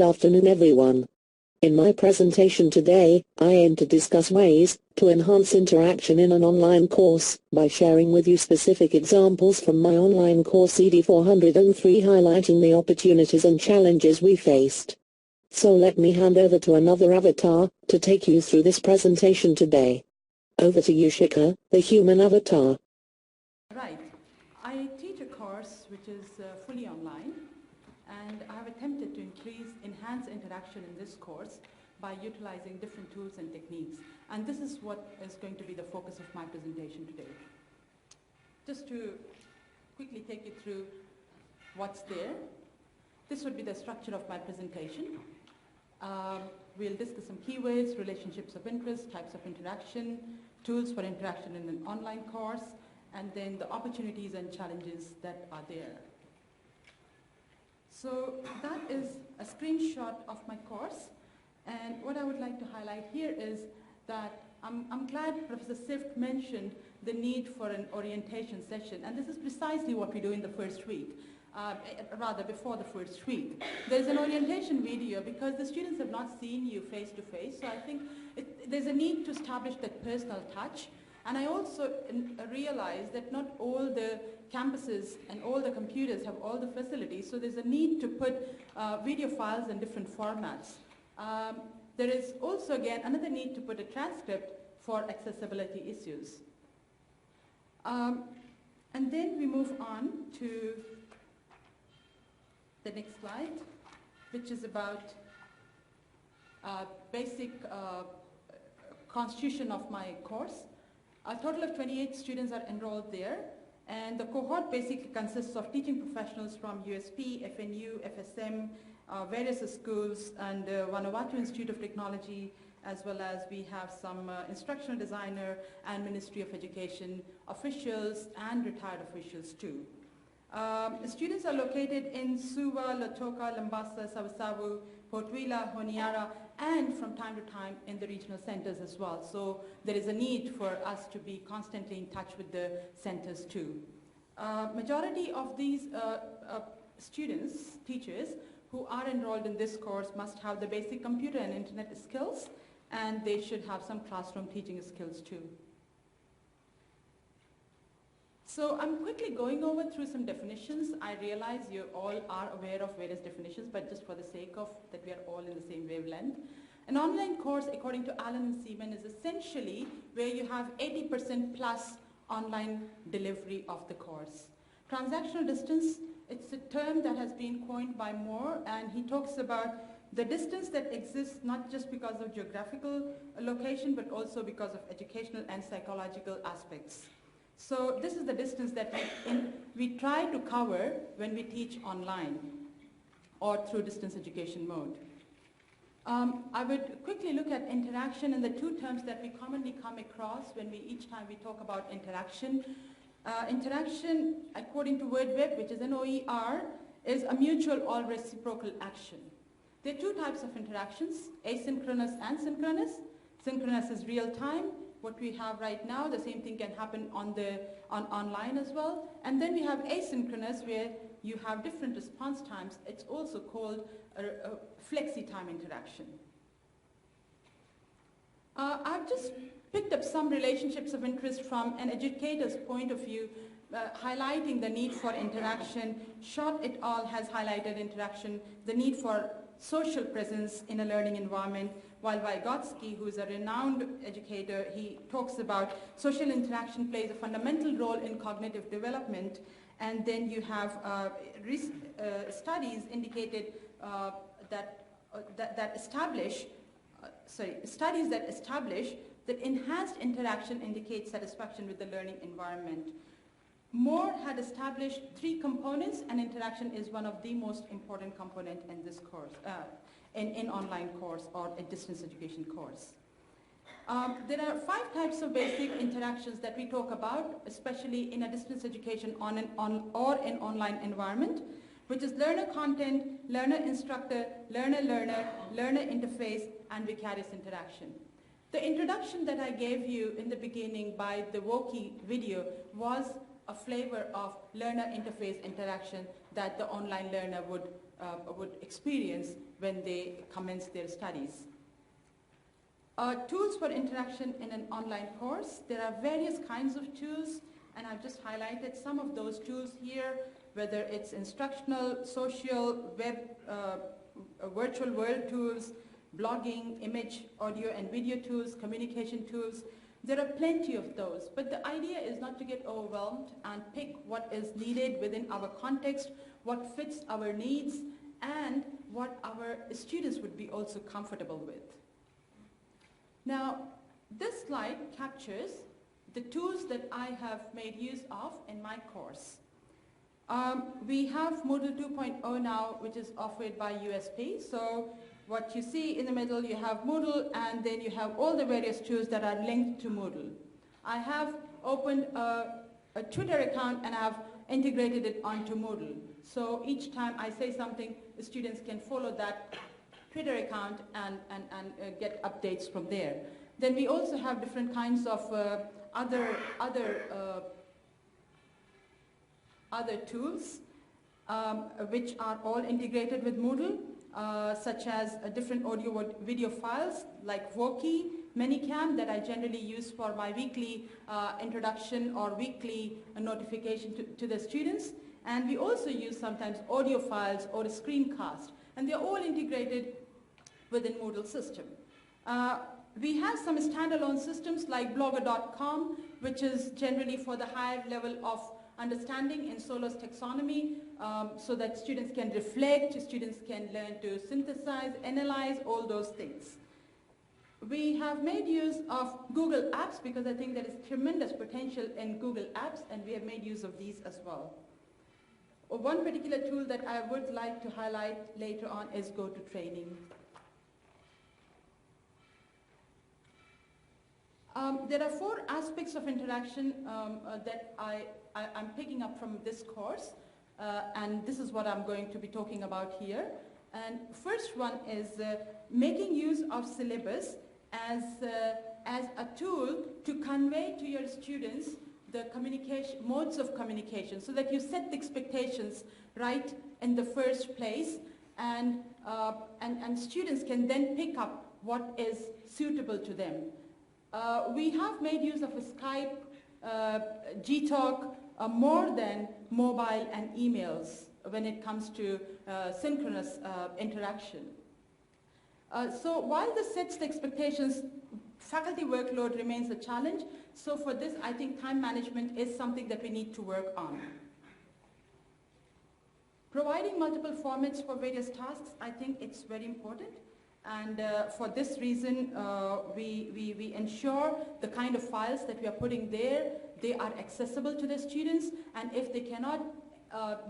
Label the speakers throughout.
Speaker 1: afternoon everyone. In my presentation today, I aim to discuss ways to enhance interaction in an online course by sharing with you specific examples from my online course ED403 highlighting the opportunities and challenges we faced. So let me hand over to another avatar to take you through this presentation today. Over to you, Shika, the human avatar.
Speaker 2: Right. I teach a course which is fully online, and I have attempted to enhance interaction in this course by utilizing different tools and techniques. And this is what is going to be the focus of my presentation today. Just to quickly take you through what's there. This would be the structure of my presentation. We'll discuss some keywords, relationships of interest, types of interaction, tools for interaction in an online course, and then the opportunities and challenges that are there. So that is a screenshot of my course, and what I would like to highlight here is that I'm glad Professor Sift mentioned the need for an orientation session, and this is precisely what we do in the first week. Rather before the first week. There's an orientation video because the students have not seen you face to face, so I think there's a need to establish that personal touch. And I also realize that not all the campuses and all the computers have all the facilities, so there's a need to put video files in different formats. There is also, again, another need to put a transcript for accessibility issues. And then we move on to the next slide, which is about basic constitution of my course. A total of 28 students are enrolled there, and the cohort basically consists of teaching professionals from USP, FNU, FSM, various schools, and Vanuatu Institute of Technology, as well as we have some instructional designer and Ministry of Education officials and retired officials too. Students are located in Suva, Lautoka, Lambasa, Savasavu, Port Vila, Honiara, and from time to time in the regional centers as well. So there is a need for us to be constantly in touch with the centers too. Majority of these students, teachers, who are enrolled in this course must have the basic computer and internet skills, and they should have some classroom teaching skills too. So I'm quickly going over through some definitions. I realize you all are aware of various definitions, but just for the sake of that we are all in the same wavelength. An online course, according to Allen and Seaman, is essentially where you have 80% plus online delivery of the course. Transactional distance, it's a term that has been coined by Moore, and he talks about the distance that exists not just because of geographical location, but also because of educational and psychological aspects. So this is the distance that we try to cover when we teach online or through distance education mode. I would quickly look at interaction and the two terms that we commonly come across when each time we talk about interaction. Interaction, according to WordWeb, which is an OER, is a mutual or reciprocal action. There are two types of interactions, asynchronous and synchronous. Synchronous is real time. What we have right now, the same thing can happen on online as well. And then we have asynchronous, where you have different response times. It's also called a flexi-time interaction. I've just picked up some relationships of interest from an educator's point of view, highlighting the need for interaction. Schott et al. Has highlighted interaction, the need for social presence in a learning environment, while Vygotsky, who is a renowned educator, he talks about social interaction plays a fundamental role in cognitive development. And then you have studies indicated that establish that enhanced interaction indicates satisfaction with the learning environment. Moore had established 3 components, and interaction is one of the most important component in this course, in online course or a distance education course. There are 5 types of basic interactions that we talk about, especially in a distance education or an online environment, which is learner content, learner instructor, learner learner, learner interface, and vicarious interaction. The introduction that I gave you in the beginning by the Woki video was a flavor of learner interface interaction that the online learner would would experience when they commence their studies. Tools for interaction in an online course. There are various kinds of tools, and I've just highlighted some of those tools here, whether it's instructional, social, web, virtual world tools, blogging, image, audio and video tools, communication tools. There are plenty of those, but the idea is not to get overwhelmed and pick what is needed within our context, what fits our needs, and what our students would be also comfortable with. Now, this slide captures the tools that I have made use of in my course. We have Moodle 2.0 now, which is offered by USP. So what you see in the middle, you have Moodle, and then you have all the various tools that are linked to Moodle. I have opened a Twitter account and I have integrated it onto Moodle. So each time I say something, the students can follow that Twitter account and get updates from there. Then we also have different kinds of other tools which are all integrated with Moodle, such as different audio video files like Voki, Minicam that I generally use for my weekly introduction or weekly notification to the students. And we also use sometimes audio files or a screencast, and they're all integrated within Moodle system. We have some standalone systems like blogger.com, which is generally for the higher level of understanding in Solo's taxonomy, so that students can reflect, students can learn to synthesize, analyze, all those things. We have made use of Google Apps because I think there is tremendous potential in Google Apps, and we have made use of these as well. One particular tool that I would like to highlight later on is GoToTraining. There are 4 aspects of interaction that I'm picking up from this course, and this is what I'm going to be talking about here. And first one is making use of syllabus as a tool to convey to your students the modes of communication, so that you set the expectations right in the first place, and students can then pick up what is suitable to them. We have made use of a Skype, Gtalk, more than mobile and emails when it comes to synchronous interaction. So while this sets the expectations, faculty workload remains a challenge. So for this, I think time management is something that we need to work on. Providing multiple formats for various tasks, I think it's very important. And for this reason, we ensure the kind of files that we are putting there, they are accessible to the students. And if they cannot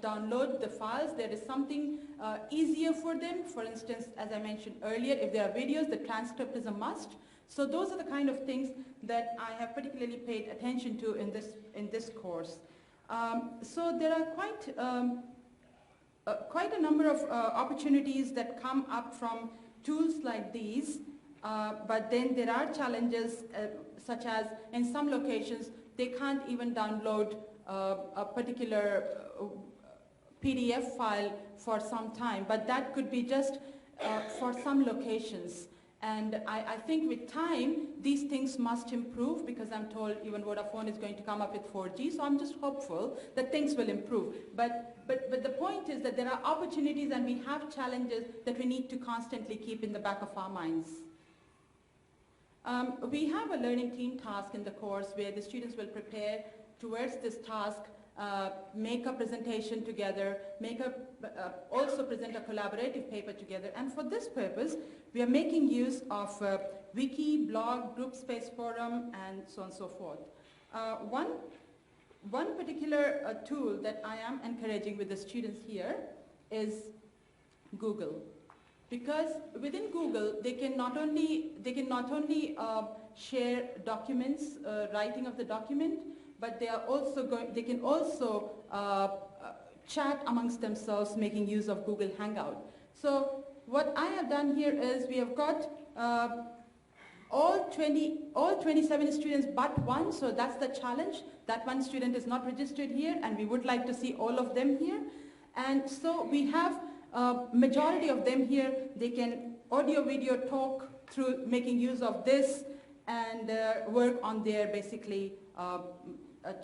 Speaker 2: download the files, there is something easier for them. For instance, as I mentioned earlier, if there are videos, the transcript is a must. So those are the kind of things that I have particularly paid attention to in this course. So there are quite a number of opportunities that come up from tools like these, but then there are challenges such as in some locations they can't even download a particular PDF file for some time, but that could be just for some locations. And I think with time, these things must improve, because I'm told even Vodafone is going to come up with 4G, so I'm just hopeful that things will improve. But the point is that there are opportunities and we have challenges that we need to constantly keep in the back of our minds. We have a learning team task in the course where the students will prepare towards this task, make a presentation together, also present a collaborative paper together. And for this purpose, we are making use of wiki, blog, group space forum, and so on and so forth. One particular tool that I am encouraging with the students here is Google. Because within Google, they can not only share documents, writing of the document, but they can also chat amongst themselves, making use of Google Hangout. So what I have done here is we have got all 27 students but one, so that's the challenge. That one student is not registered here, and we would like to see all of them here. And so we have majority of them here, they can audio video talk through making use of this and work on their basically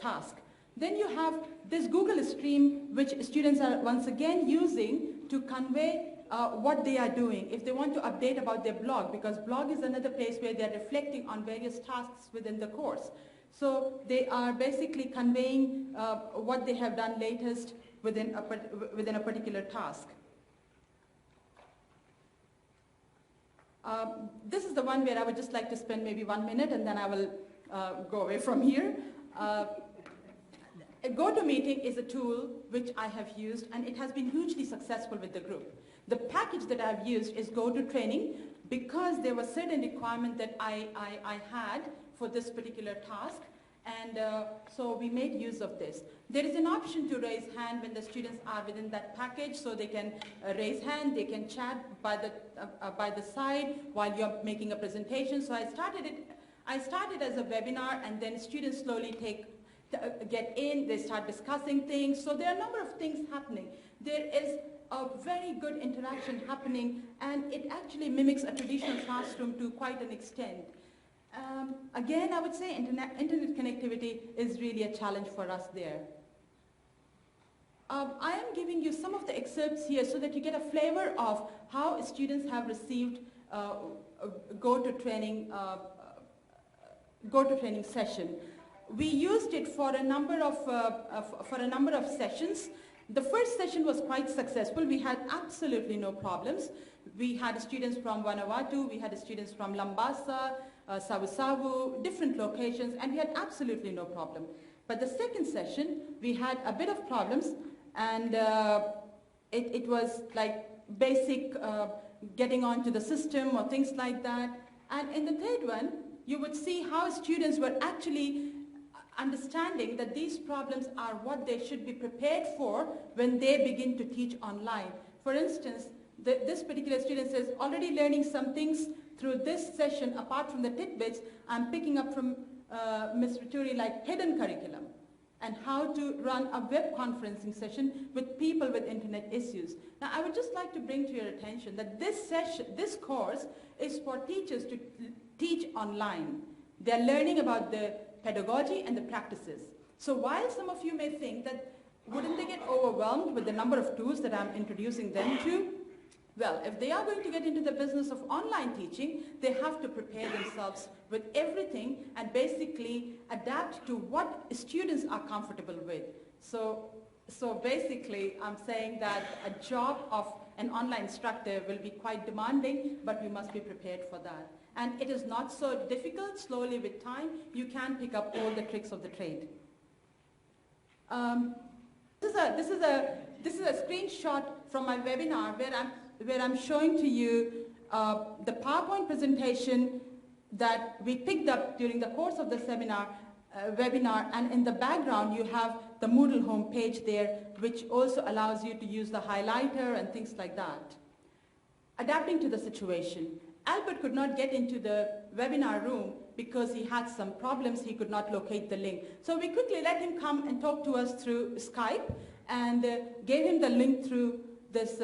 Speaker 2: task. Then you have this Google Stream, which students are once again using to convey what they are doing. If they want to update about their blog, because blog is another place where they're reflecting on various tasks within the course. So they are basically conveying what they have done latest within a particular task. This is the one where I would just like to spend maybe 1 minute and then I will go away from here. A GoToMeeting is a tool which I have used and it has been hugely successful with the group. The package that I have used is GoToTraining because there was certain requirement that I had for this particular task, and so we made use of this. There is an option to raise hand when the students are within that package, so they can raise hand, they can chat by the side while you're making a presentation. So I started as a webinar, and then students slowly get in, they start discussing things. So there are a number of things happening. There is a very good interaction happening, and it actually mimics a traditional classroom to quite an extent. Again, I would say internet connectivity is really a challenge for us there. I am giving you some of the excerpts here so that you get a flavor of how students have received GoToTraining session. We used it for a number of sessions. The first session was quite successful. We had absolutely no problems. We had students from Vanuatu, we had students from Lambasa, Savu, different locations, and we had absolutely no problem. But the second session, we had a bit of problems, and it was like basic getting onto the system or things like that. And in the third one, you would see how students were actually understanding that these problems are what they should be prepared for when they begin to teach online. For instance, this particular student says, already learning some things through this session, apart from the tidbits, I'm picking up from Ms. Raturi like hidden curriculum and how to run a web conferencing session with people with internet issues. Now, I would just like to bring to your attention that this course is for teachers to teach online. They're learning about the pedagogy and the practices. So while some of you may think that wouldn't they get overwhelmed with the number of tools that I'm introducing them to? Well, if they are going to get into the business of online teaching, they have to prepare themselves with everything and basically adapt to what students are comfortable with. So basically, I'm saying that a job of an online instructor will be quite demanding, but we must be prepared for that. And it is not so difficult. Slowly with time, you can pick up all the tricks of the trade. This is a screenshot from my webinar where I'm showing to you the PowerPoint presentation that we picked up during the course of the webinar, and in the background you have the Moodle home page there, which also allows you to use the highlighter and things like that. Adapting to the situation. Albert could not get into the webinar room because he had some problems. He could not locate the link. So we quickly let him come and talk to us through Skype and gave him the link through this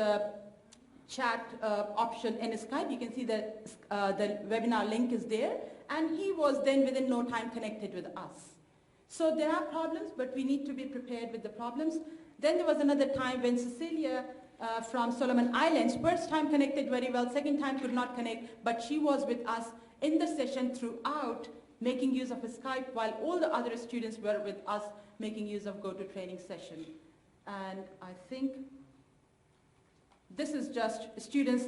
Speaker 2: chat option in Skype. You can see that the webinar link is there, and he was then within no time connected with us. So there are problems, but we need to be prepared with the problems. Then there was another time when Cecilia from Solomon Islands, first time connected very well, second time could not connect, but she was with us in the session throughout, making use of Skype, while all the other students were with us making use of GoToTraining session. And I think this is just students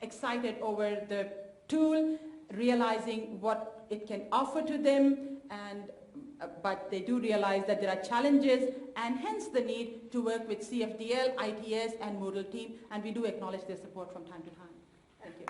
Speaker 2: excited over the tool, realizing what it can offer to them, and but they do realize that there are challenges, and hence the need to work with CFDL, ITS, and Moodle team, and we do acknowledge their support from time to time. Thank you.